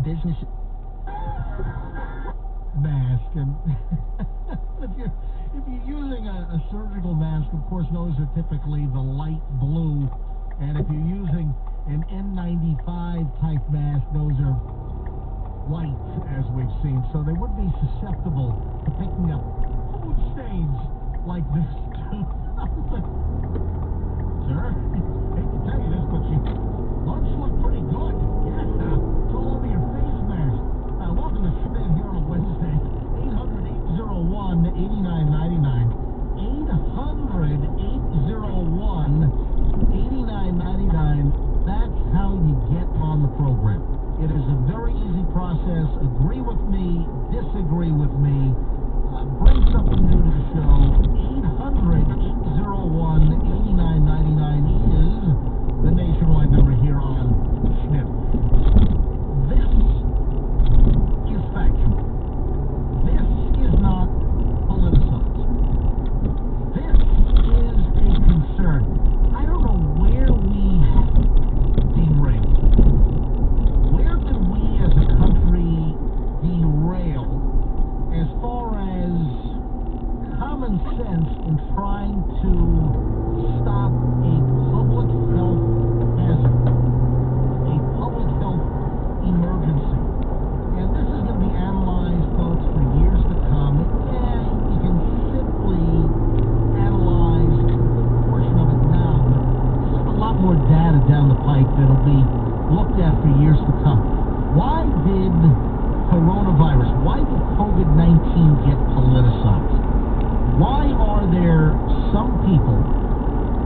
business mask. And if you're using a surgical mask, of course, those are typically the light blue. And if you're using an N95 type mask, those are white, as we've seen. So they would be susceptible to picking up food stains like this, too. Sir, hate to tell you this, but your lunch looked pretty good. Yeah, it's all over your face mask. Welcome to Schmidt here on a Wednesday. 800-801-8999. 800-801-8999. That's how you get on the program. It is a very easy process. Agree with me, disagree with me, bring something new to the show. 800-801-8999 is the nationwide number here on Schmidt. This is factual. This is not politicized. This is a concern. I don't know where we derail. Where did we as a country derail as far as common sense in trying to stop a public health hazard, a public health emergency? And this is going to be analyzed, folks, for years to come. Yeah, you can simply analyze a good portion of it now, but there's a lot more data down the pipe that'll be looked at for years to come. Why did coronavirus, why did COVID-19 get politicized? Why are there some people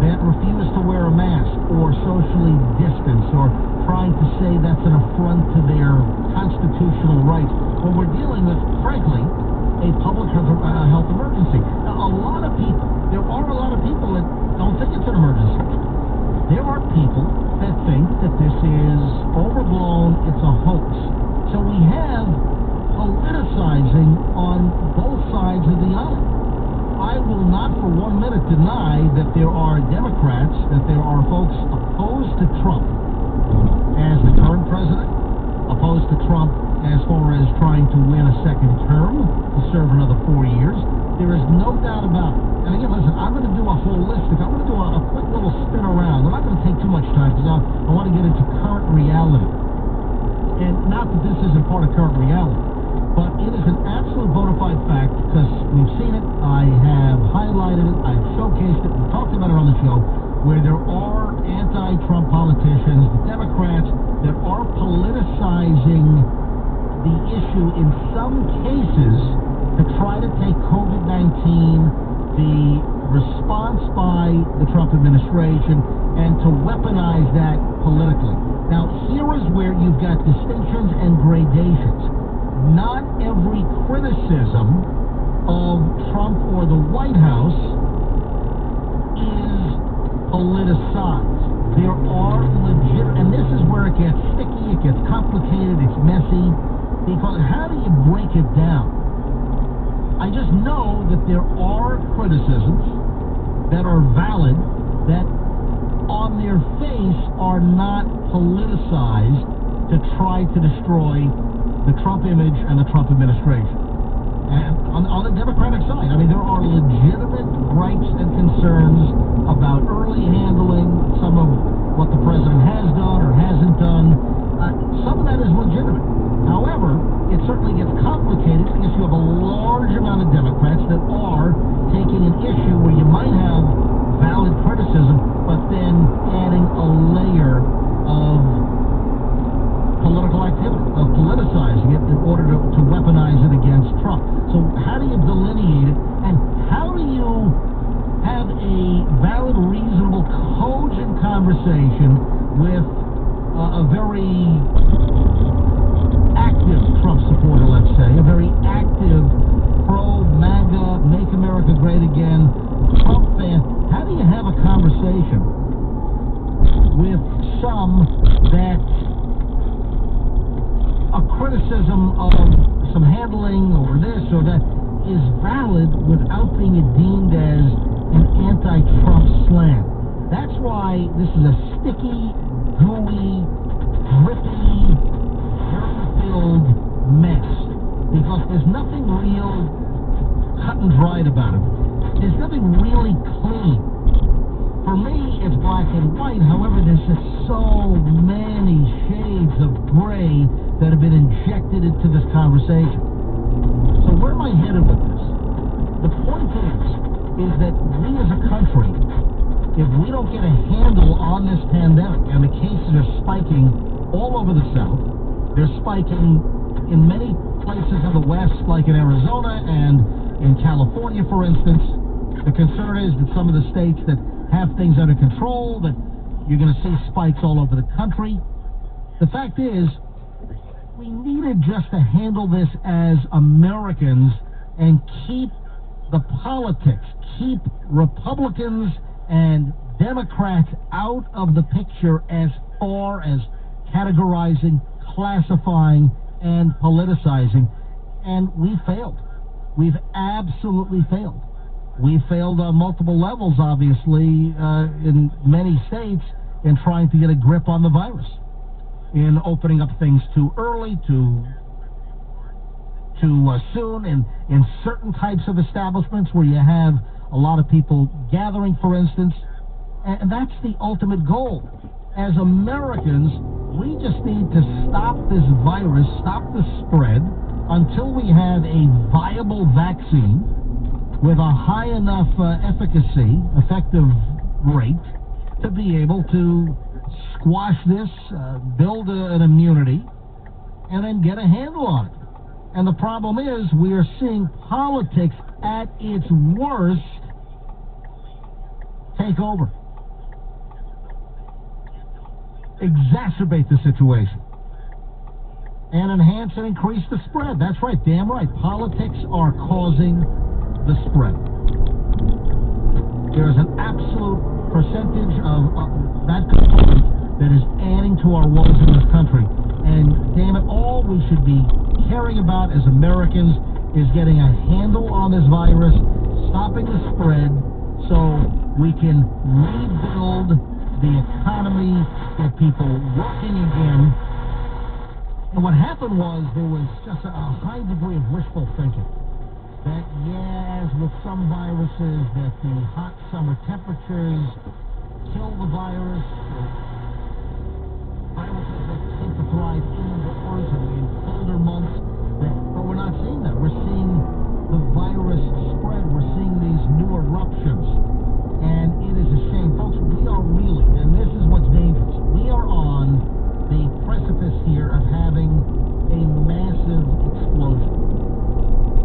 that refuse to wear a mask or socially distance or trying to say that's an affront to their constitutional rights when we're dealing with, frankly, a public health emergency? Now, there are a lot of people that don't think it's an emergency. There are people that think that this is overblown, it's a hoax. So we have politicizing on both sides of the aisle. I will not for 1 minute deny that there are Democrats, that there are folks opposed to Trump as the current president, opposed to Trump as far as trying to win a second term, to serve another 4 years. There is no doubt about it. And again, listen, I'm going to do a holistic, I'm going to do a quick little spin around. I'm not going to take too much time because I want to get into current reality. And not that this isn't part of current reality, but it is an absolute bona fide fact because we've seen it, I have highlighted it, I've showcased it, we've talked about it on the show, where there are anti-Trump politicians, the Democrats, that are politicizing the issue in some cases to try to take COVID-19, the response by the Trump administration, and to weaponize that politically. Now, here is where you've got distinctions and gradations. Not every criticism of Trump or the White House is politicized. There are legit, and this is where it gets sticky, it gets complicated, it's messy, because how do you break it down? I just know that there are criticisms that are valid, that on their face are not politicized to try to destroy the Trump image and the Trump administration. And on the Democratic side, I mean, there are legitimate gripes and concerns about early handling, some of what the president has done or hasn't done. Some of that is legitimate. However, it certainly gets complicated because you have a large amount of Democrats that are taking an issue where you might have valid criticism, but then adding a layer of political activity, of politicizing it in order to weaponize it against Trump. So how do you delineate it, and how do you have a valid, reasonable, cogent conversation with a very active Trump supporter, let's say, a very active pro-MAGA, Make America Great Again Trump fan? How do you have a conversation with some that a criticism of some handling or this or that is valid without being deemed as an anti-Trump slam? That's why this is a sticky, gooey, grippy, germ-filled There's nothing real cut and dried about it. There's nothing really clean. For me, it's black and white. However, there's just so many shades of gray that have been injected into this conversation. So where am I headed with this? The point is that we as a country, if we don't get a handle on this pandemic, and the cases are spiking all over the South, they're spiking in many places in the West, like in Arizona and in California, for instance. The concern is that some of the states that have things under control, that you're going to see spikes all over the country. The fact is, we needed just to handle this as Americans and keep the politics, keep Republicans and Democrats out of the picture as far as categorizing, classifying, and politicizing. And we failed. We've absolutely failed. We failed on multiple levels, obviously, in many states in trying to get a grip on the virus, in opening up things too early, too soon, and in certain types of establishments where you have a lot of people gathering, for instance. And that's the ultimate goal. As Americans, we just need to stop this virus, stop the spread, until we have a viable vaccine with a high enough efficacy, effective rate, to be able to squash this, build an immunity, and then get a handle on it. And the problem is, we are seeing politics at its worst take over, exacerbate the situation, and enhance and increase the spread. That's right, damn right. Politics are causing the spread. There's an absolute percentage of that component that is adding to our woes in this country. And damn it, all we should be caring about as Americans is getting a handle on this virus, stopping the spread, so we can rebuild the economy, get people working again. And what happened was there was just a high degree of wishful thinking. That, yes, with some viruses, that the hot summer temperatures kill the virus. Viruses that tend to thrive indoors and in colder months. But we're not seeing that. We're seeing the virus spread. We're seeing these new eruptions. And it is a shame. Folks, we are really, and this is what's dangerous, we are on the precipice here of having a massive explosion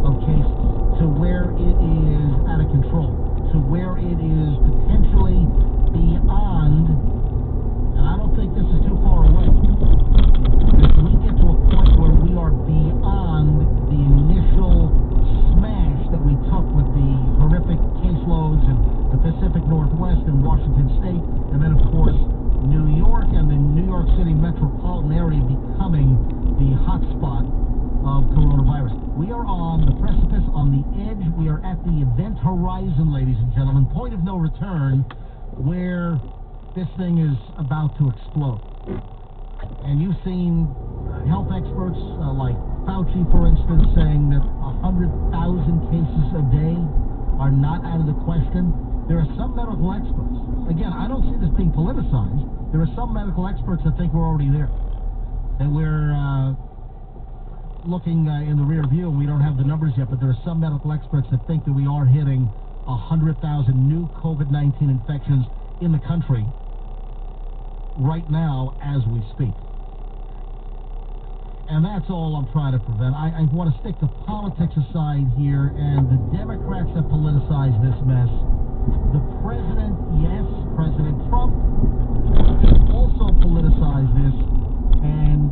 of cases, to where it is out of control, to where it is potentially beyond, and I don't think this is too far away, if we get to a point where we are beyond the initial smash that we took with the horrific caseloads in the Pacific Northwest and Washington State, and then of course New York and the New York City metropolitan area becoming the hotspot of coronavirus. We are on the precipice, on the edge. We are at the event horizon, ladies and gentlemen, point of no return, where this thing is about to explode. And you've seen health experts like Fauci, for instance, saying that 100,000 cases a day are not out of the question. There are some medical experts, again, I don't see this being politicized, there are some medical experts that think we're already there, that we're looking in the rear view, and we don't have the numbers yet, but there are some medical experts that think that we are hitting 100,000 new COVID-19 infections in the country right now as we speak. And that's all I'm trying to prevent. I want to stick the politics aside here, and the Democrats have politicized this mess. The president, yes, President Trump, also politicized this, and